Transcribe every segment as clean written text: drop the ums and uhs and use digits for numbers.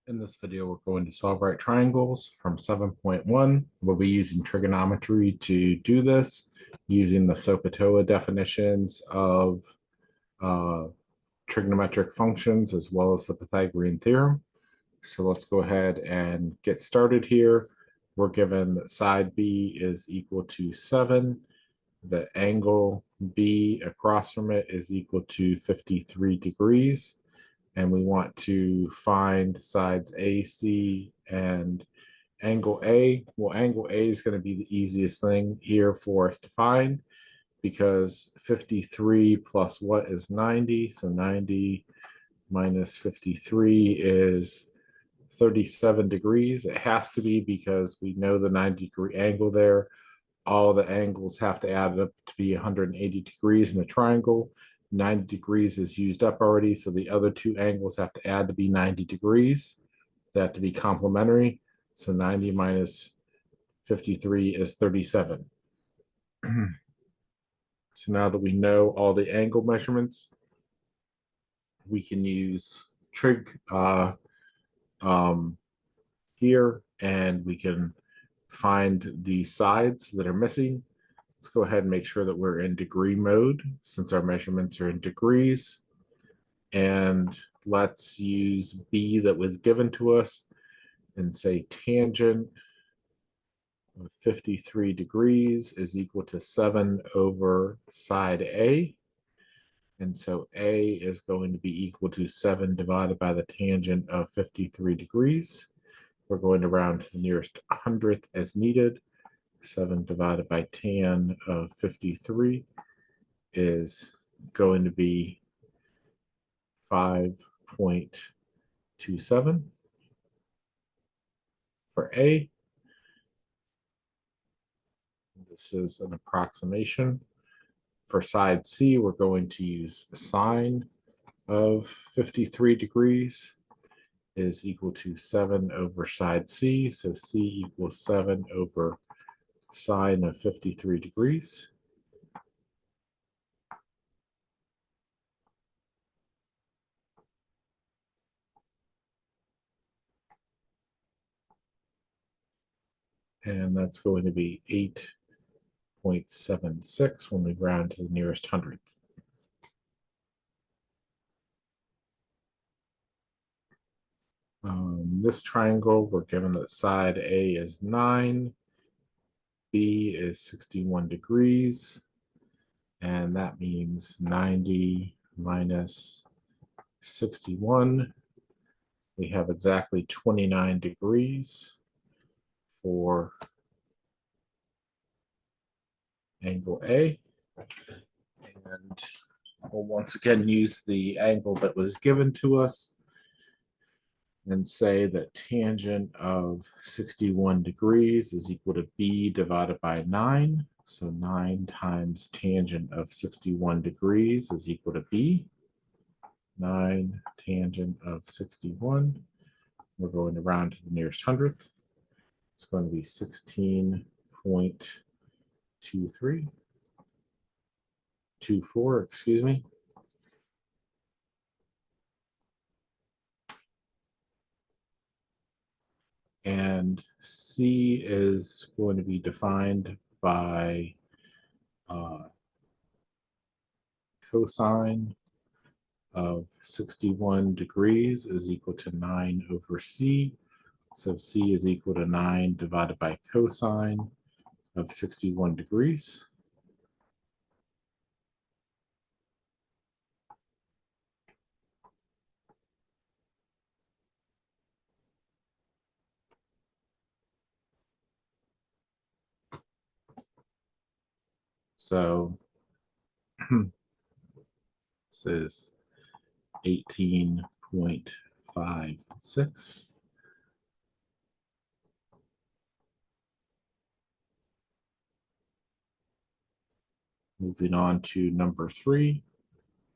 In this video, we're going to solve right triangles from 7.1. We'll be using trigonometry to do this, using the SOHCAHTOA definitions of trigonometric functions as well as the Pythagorean theorem. So let's go ahead and get started here. We're given that side B is equal to 7. The angle B across from it is equal to 53 degrees. And we want to find sides AC and angle A. Well, angle A is going to be the easiest thing here for us to find because 53 plus what is 90? So 90 minus 53 is 37 degrees. It has to be because we know the 90-degree angle there. All the angles have to add up to be 180 degrees in a triangle. 90 degrees is used up already, so the other two angles have to add to be 90 degrees. They have to be complementary. So 90 minus 53 is 37. So now that we know all the angle measurements, we can use trig here, and we can find the sides that are missing. Let's go ahead and make sure that we're in degree mode since our measurements are in degrees. And let's use B that was given to us and say tangent of 53 degrees is equal to 7 over side A. And so A is going to be equal to 7 divided by the tangent of 53 degrees. We're going to round to the nearest hundredth as needed. 7 divided by tan of 53 is going to be 5.27 for A. This is an approximation. For side C, we're going to use sine of 53 degrees is equal to 7 over side C. So C equals 7 over sine of 53 degrees. And that's going to be 8.76 when we round to the nearest hundredth. This triangle, we're given that side A is 9, B is 61 degrees, and that means 90 minus 61. We have exactly 29 degrees for angle A. And we'll once again use the angle that was given to us and say that tangent of 61 degrees is equal to B divided by 9. So 9 times tangent of 61 degrees is equal to B. 9 tangent of 61. We're going to round to the nearest hundredth. It's going to be 16.24, excuse me. And C is going to be defined by cosine of 61 degrees is equal to 9 over C. So C is equal to 9 divided by cosine of 61 degrees. So this is 18.56. Moving on to number 3,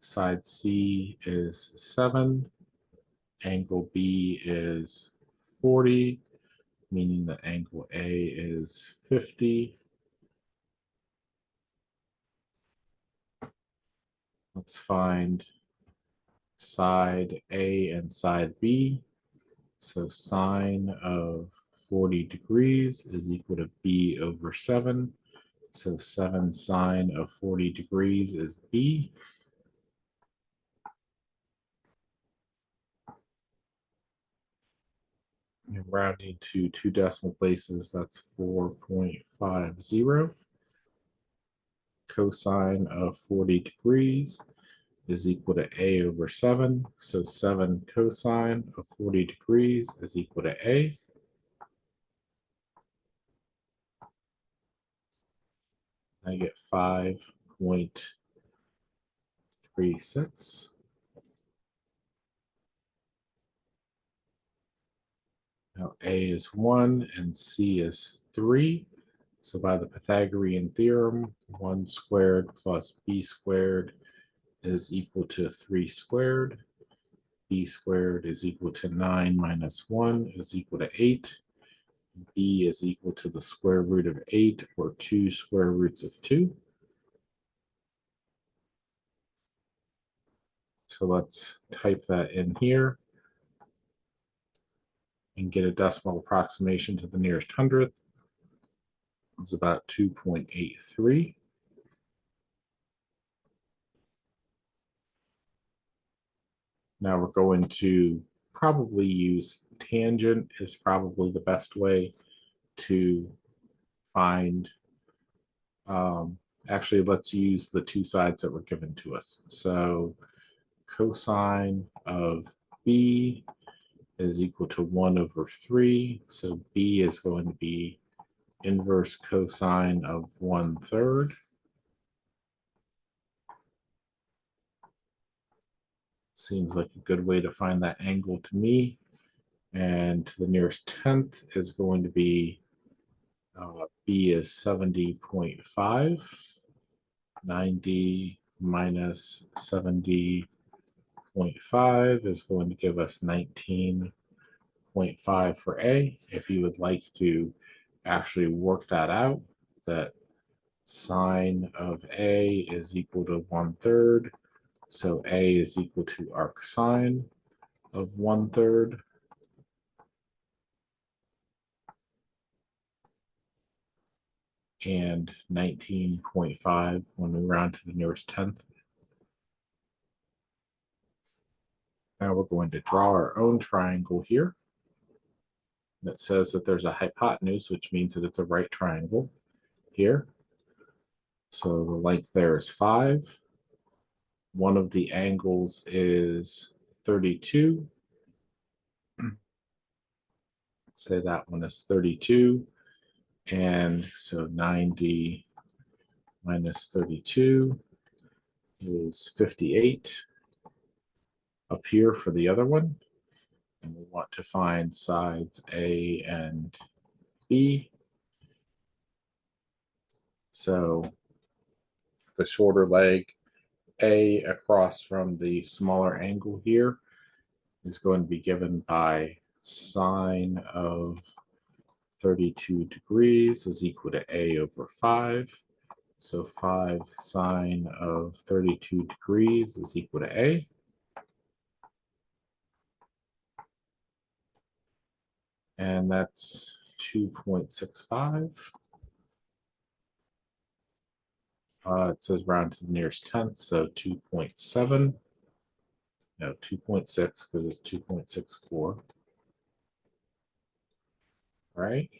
side C is 7, angle B is 40, meaning that angle A is 50. Let's find side A and side B. So sine of 40 degrees is equal to b over 7. So 7 sine of 40 degrees is b. And rounding to 2 decimal places, that's 4.50. Cosine of 40 degrees is equal to a over 7. So 7 cosine of 40 degrees is equal to a. I get 5.36. Now a is 1 and c is 3. So by the Pythagorean theorem, 1 squared plus b squared is equal to 3 squared. B squared is equal to 9 minus 1 is equal to 8. B is equal to the square root of 8, or 2 square roots of 2. So let's type that in here and get a decimal approximation to the nearest hundredth. It's about 2.83. Now we're going to probably use tangent is probably the best way to find, actually let's use the two sides that were given to us. So cosine of b is equal to 1 over 3. So b is going to be inverse cosine of 1/3. Seems like a good way to find that angle to me. And the nearest tenth is going to be, b is 70.5. 90 minus 70.5 is going to give us 19.5 for A. If you would like to actually work that out, that sine of A is equal to 1/3. So A is equal to arc sine of 1/3. And 19.5 when we round to the nearest tenth. Now we're going to draw our own triangle here. That says that there's a hypotenuse, which means that it's a right triangle here. So the length there is 5. One of the angles is 32. Let's say that one is 32. And so 90 minus 32 is 58 up here for the other one. And we want to find sides A and B. So the shorter leg, A, across from the smaller angle here, is going to be given by sine of 32 degrees is equal to A over 5. So 5 sine of 32 degrees is equal to A. And that's 2.65. It says round to the nearest tenth, so 2.7. No, 2.6 because it's 2.64. Right?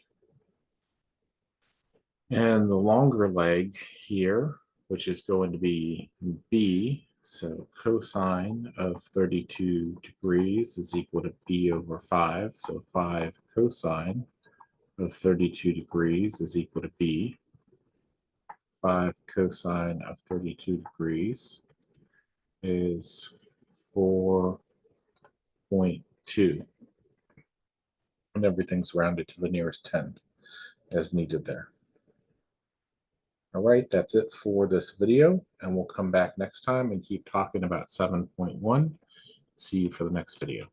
And the longer leg here, which is going to be B, so cosine of 32 degrees is equal to B over 5. So 5 cosine of 32 degrees is equal to B. 5 cosine of 32 degrees is 4.2. And everything's rounded to the nearest tenth as needed there. All right, that's it for this video, and we'll come back next time and keep talking about 7.1. See you for the next video.